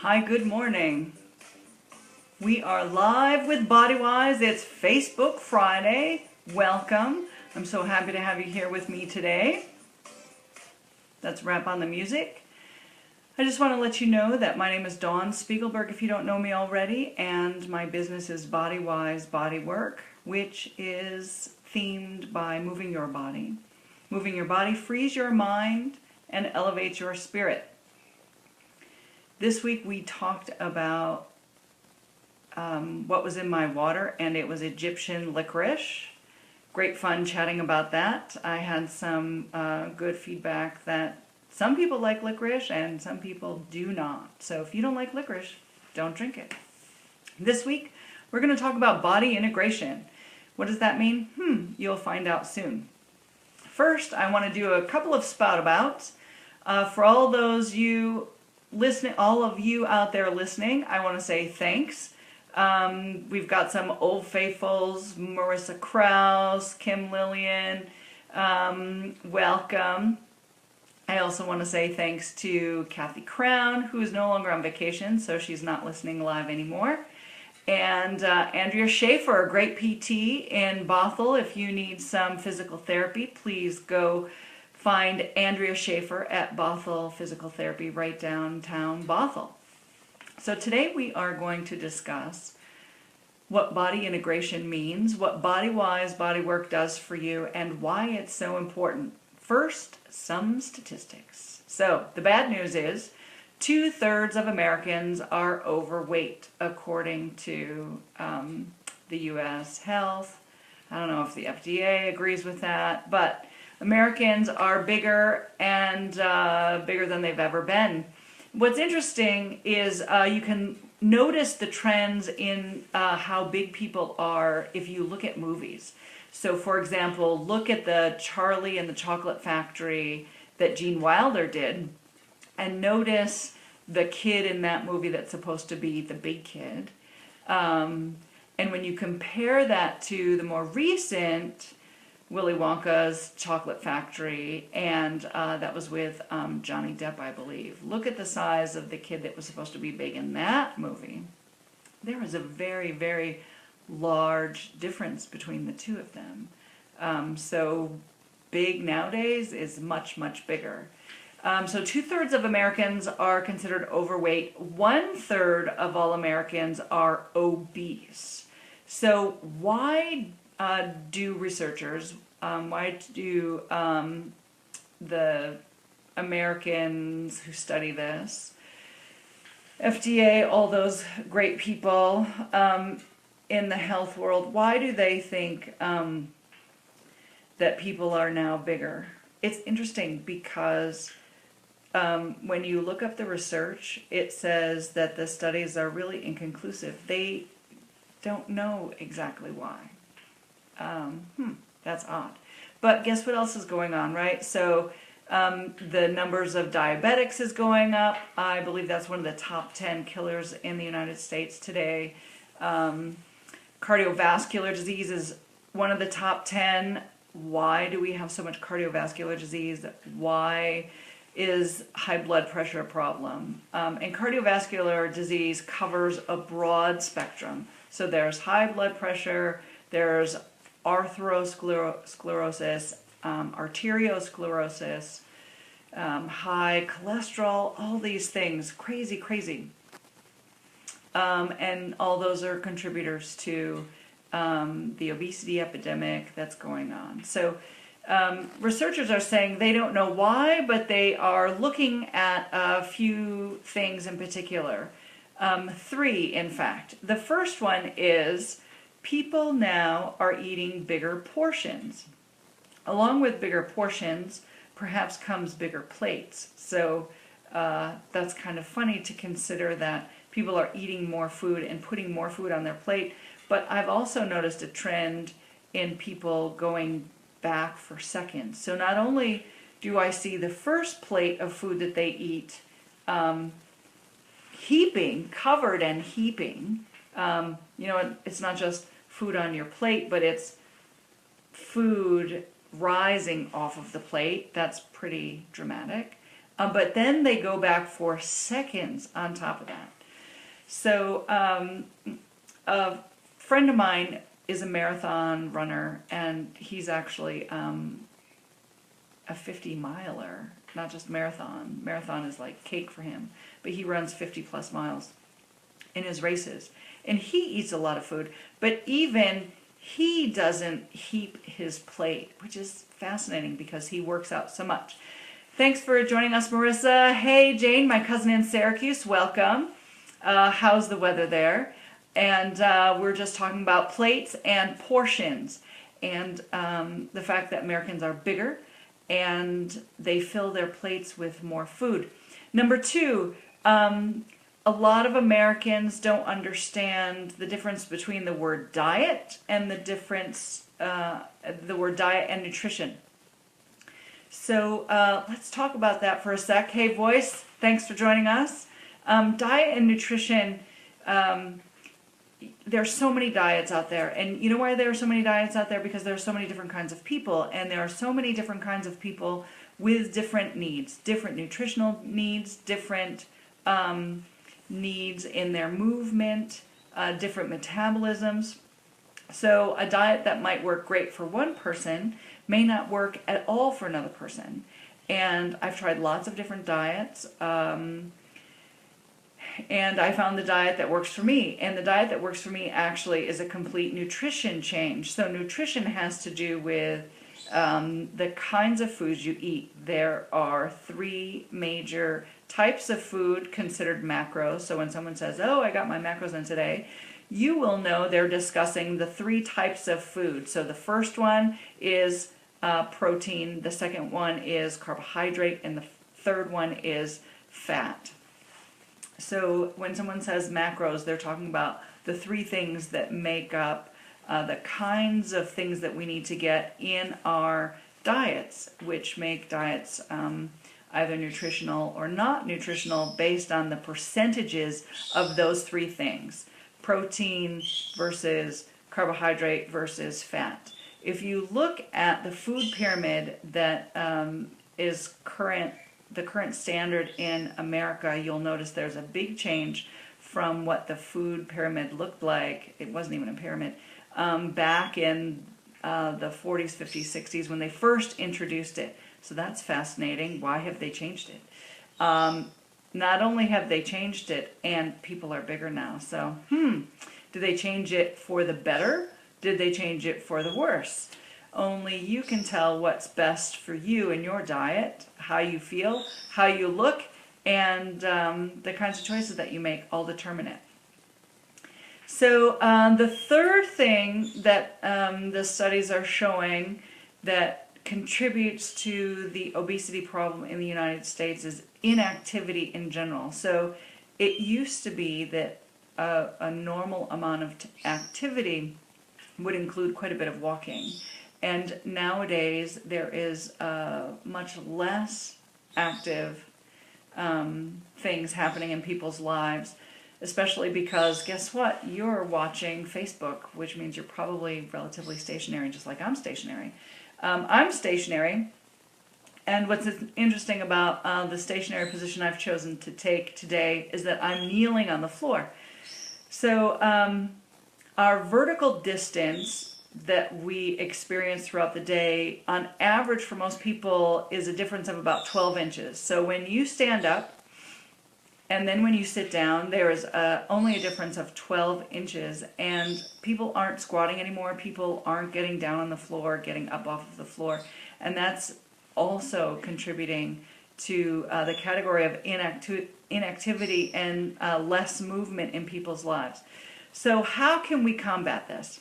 Hi, good morning. We are live with BodyWise. It's Facebook Friday. Welcome. I'm so happy to have you here with me today. Let's wrap on the music. I just want to let you know that my name is Dawn Spiegelberg, if you don't know me already, and my business is BodyWise Bodywork, which is themed by moving your body. Moving your body frees your mind and elevates your spirit. This week we talked about what was in my water, and it was Egyptian licorice. Great fun chatting about that. I had some good feedback that some people like licorice and some people do not. So if you don't like licorice, don't drink it. This week we're going to talk about body integration. What does that mean? You'll find out soon. First, I want to do a couple of spout abouts. For all those you listening, all of you out there listening, I want to say thanks. We've got some old faithfuls: Marissa Krause, Kim Lillian. Welcome. I also want to say thanks to Kathy Crown, who is no longer on vacation, so she's not listening live anymore. And Andrea Schaefer, a great PT in Bothell. If you need some physical therapy, please go find Andrea Schaefer at Bothell Physical Therapy right downtown Bothell. So today we are going to discuss what body integration means, what BodyWise Bodywork does for you, and why it's so important. First, some statistics. So the bad news is 2/3 of Americans are overweight, according to the U.S. Health. I don't know if the FDA agrees with that, but Americans are bigger and bigger than they've ever been. What's interesting is you can notice the trends in how big people are if you look at movies. So, for example, look at the Charlie and the Chocolate Factory that Gene Wilder did, and notice the kid in that movie that's supposed to be the big kid. And when you compare that to the more recent Willy Wonka's Chocolate Factory, and that was with Johnny Depp, I believe. Look at the size of the kid that was supposed to be big in that movie. There was a very, very large difference between the two of them. So big nowadays is much, much bigger. So 2/3 of Americans are considered overweight. 1/3 of all Americans are obese. So why do researchers, why do the Americans who study this, FDA, all those great people in the health world, why do they think that people are now bigger? It's interesting because when you look up the research, it says that the studies are really inconclusive. They don't know exactly why. That's odd. But guess what else is going on, right? So the numbers of diabetics is going up. I believe that's one of the top 10 killers in the United States today. Cardiovascular disease is one of the top 10. Why do we have so much cardiovascular disease? Why is high blood pressure a problem? And cardiovascular disease covers a broad spectrum. So there's high blood pressure, there's atherosclerosis, arteriosclerosis, high cholesterol, all these things, crazy. And all those are contributors to the obesity epidemic that's going on. So researchers are saying they don't know why, but they are looking at a few things in particular. 3, in fact. The first one is people now are eating bigger portions. Along with bigger portions, perhaps comes bigger plates. So that's kind of funny to consider that people are eating more food and putting more food on their plate. But I've also noticed a trend in people going back for seconds. So not only do I see the first plate of food that they eat covered and heaping, it's not just food on your plate, but it's food rising off of the plate. That's pretty dramatic. but then they go back for seconds on top of that. So a friend of mine is a marathon runner, and he's actually a 50-miler, not just marathon. Marathon is like cake for him, but he runs 50 plus miles in his races. And he eats a lot of food, but even he doesn't heap his plate, which is fascinating because he works out so much. Thanks for joining us, Marissa. Hey, Jane, my cousin in Syracuse, welcome. How's the weather there? And we're just talking about plates and portions, and the fact that Americans are bigger and they fill their plates with more food. Number two, a lot of Americans don't understand the difference between the word diet and the word diet and nutrition. So let's talk about that for a sec. Hey, Voice, thanks for joining us. Diet and nutrition, there's so many diets out there. And you know why there are so many diets out there? Because there are so many different kinds of people. And there are so many different kinds of people with different needs, different nutritional needs, different needs in their movement, different metabolisms. So a diet that might work great for one person may not work at all for another person. And I've tried lots of different diets, and I found the diet that works for me. And the diet that works for me actually is a complete nutrition change. So nutrition has to do with the kinds of foods you eat. There are 3 major types of food considered macros. So when someone says, oh, I got my macros in today, you will know they're discussing the 3 types of food. So the first one is protein, the second one is carbohydrate, and the third one is fat. So when someone says macros, they're talking about the 3 things that make up the kinds of things that we need to get in our diets, which make diets either nutritional or not nutritional based on the percentages of those 3 things: protein versus carbohydrate versus fat. If you look at the food pyramid that is the current standard in America, you'll notice there's a big change from what the food pyramid looked like. It wasn't even a pyramid back in the 40s, 50s, 60s when they first introduced it. So that's fascinating. Why have they changed it? Not only have they changed it, and people are bigger now. So, did they change it for the better? Did they change it for the worse? Only you can tell what's best for you in your diet, how you feel, how you look, and the kinds of choices that you make all determine it. So the third thing that the studies are showing that contributes to the obesity problem in the United States is inactivity in general. So it used to be that a normal amount of activity would include quite a bit of walking. And nowadays there is much less active things happening in people's lives, especially because, guess what? You're watching Facebook, which means you're probably relatively stationary, just like I'm stationary. I'm stationary, and what's interesting about the stationary position I've chosen to take today is that I'm kneeling on the floor. So our vertical distance that we experience throughout the day, on average for most people, is a difference of about 12 inches. So when you stand up and then when you sit down, there is only a difference of 12 inches, and people aren't squatting anymore. People aren't getting down on the floor, getting up off of the floor, and that's also contributing to the category of inactivity and less movement in people's lives. So how can we combat this?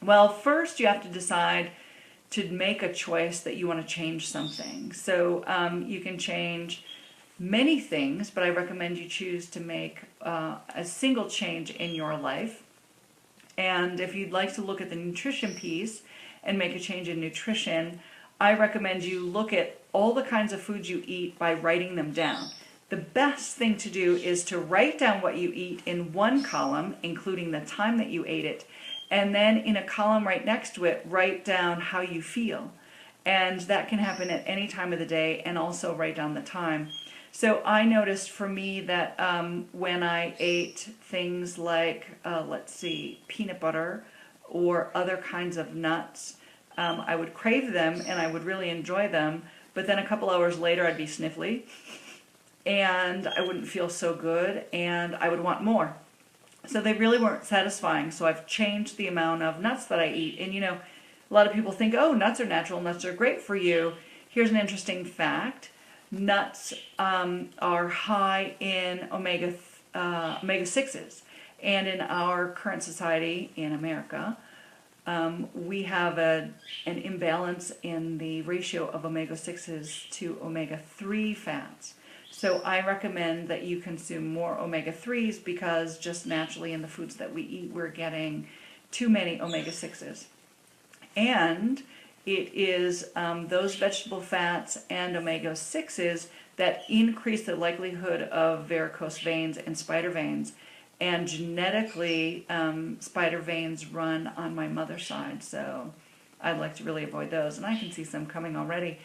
Well, first you have to decide to make a choice that you want to change something. So you can change many things, but I recommend you choose to make a single change in your life. And if you'd like to look at the nutrition piece and make a change in nutrition, I recommend you look at all the kinds of foods you eat by writing them down. The best thing to do is to write down what you eat in one column, including the time that you ate it, and then in a column right next to it, write down how you feel. And that can happen at any time of the day and also right down the time. So I noticed for me that when I ate things like, let's see, peanut butter or other kinds of nuts, I would crave them and I would really enjoy them, but then a couple hours later I'd be sniffly and I wouldn't feel so good and I would want more. So they really weren't satisfying. So I've changed the amount of nuts that I eat. And a lot of people think, oh, nuts are natural, nuts are great for you. Here's an interesting fact. Nuts are high in omega 6s. And in our current society in America, we have an imbalance in the ratio of omega 6s to omega 3 fats. So I recommend that you consume more omega 3s because just naturally in the foods that we eat, we're getting too many omega 6s. And it is those vegetable fats and omega 6s that increase the likelihood of varicose veins and spider veins. And genetically, spider veins run on my mother's side, so I'd like to really avoid those. And I can see some coming already.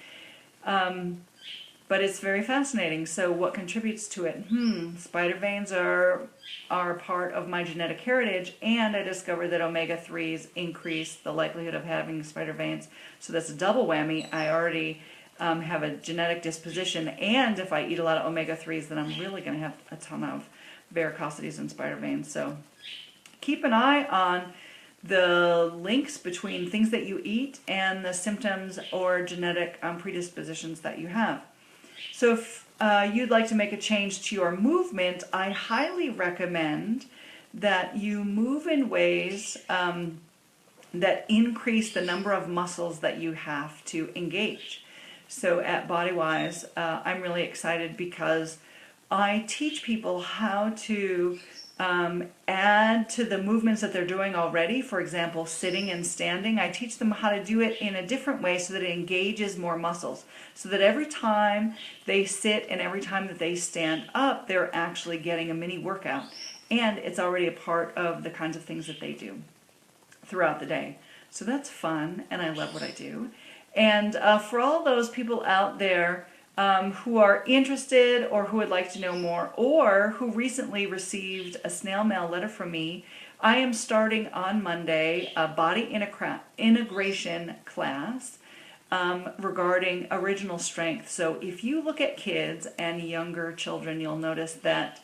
But it's very fascinating. So what contributes to it? Spider veins are part of my genetic heritage, and I discovered that omega-3s increase the likelihood of having spider veins. So that's a double whammy. I already have a genetic disposition, and if I eat a lot of omega-3s, then I'm really going to have a ton of varicosities and spider veins. So keep an eye on the links between things that you eat and the symptoms or genetic predispositions that you have. So if you'd like to make a change to your movement, I highly recommend that you move in ways that increase the number of muscles that you have to engage. So at BodyWise, I'm really excited because I teach people how to add to the movements that they're doing already. For example, sitting and standing. I teach them how to do it in a different way so that it engages more muscles. So that every time they sit and every time that they stand up, they're actually getting a mini workout. And it's already a part of the kinds of things that they do throughout the day. So that's fun, and I love what I do. And for all those people out there who are interested or who would like to know more or who recently received a snail mail letter from me, I am starting on Monday a body integration class regarding original strength. So if you look at kids and younger children, you'll notice that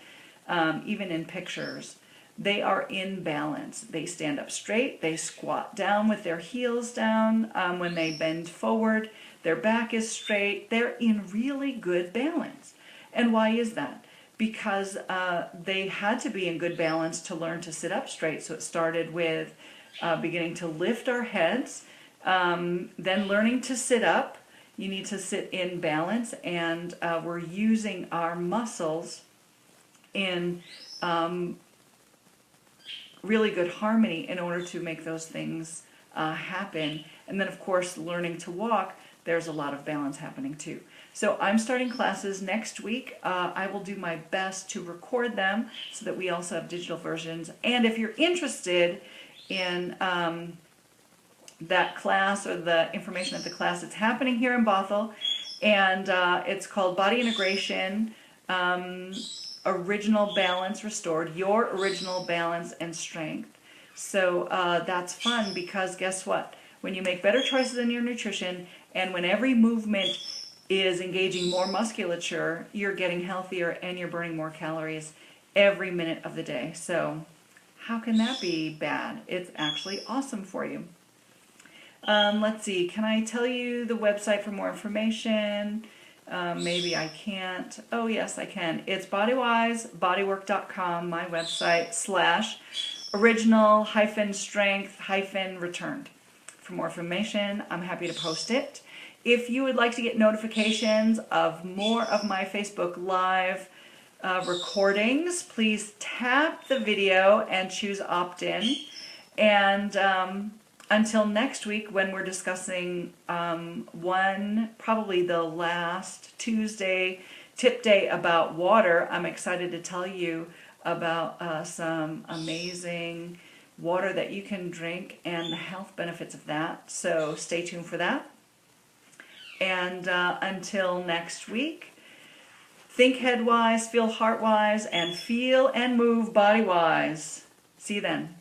even in pictures, they are in balance. They stand up straight, they squat down with their heels down. When they bend forward, their back is straight. They're in really good balance. And why is that? Because they had to be in good balance to learn to sit up straight. So it started with beginning to lift our heads, then learning to sit up. You need to sit in balance, and we're using our muscles in really good harmony in order to make those things happen. And then, of course, learning to walk, there's a lot of balance happening too. So I'm starting classes next week. I will do my best to record them so that we also have digital versions. And if you're interested in that class or the information of the class, it's happening here in Bothell, and it's called Body Integration, Original Balance Restored, Your Original Balance and Strength. So that's fun because guess what? When you make better choices in your nutrition and when every movement is engaging more musculature, you're getting healthier and you're burning more calories every minute of the day. So how can that be bad? It's actually awesome for you. Let's see, can I tell you the website for more information? Maybe I can't. Oh yes, I can. It's bodywisebodywork.com, my website, /original-strength-returned. For more information, I'm happy to post it. If you would like to get notifications of more of my Facebook Live recordings, please tap the video and choose opt-in. And until next week, when we're discussing probably the last Tuesday tip day about water, I'm excited to tell you about some amazing water that you can drink and the health benefits of that. So stay tuned for that. And until next week, think head-wise, feel heart-wise, and feel and move body-wise. See you then.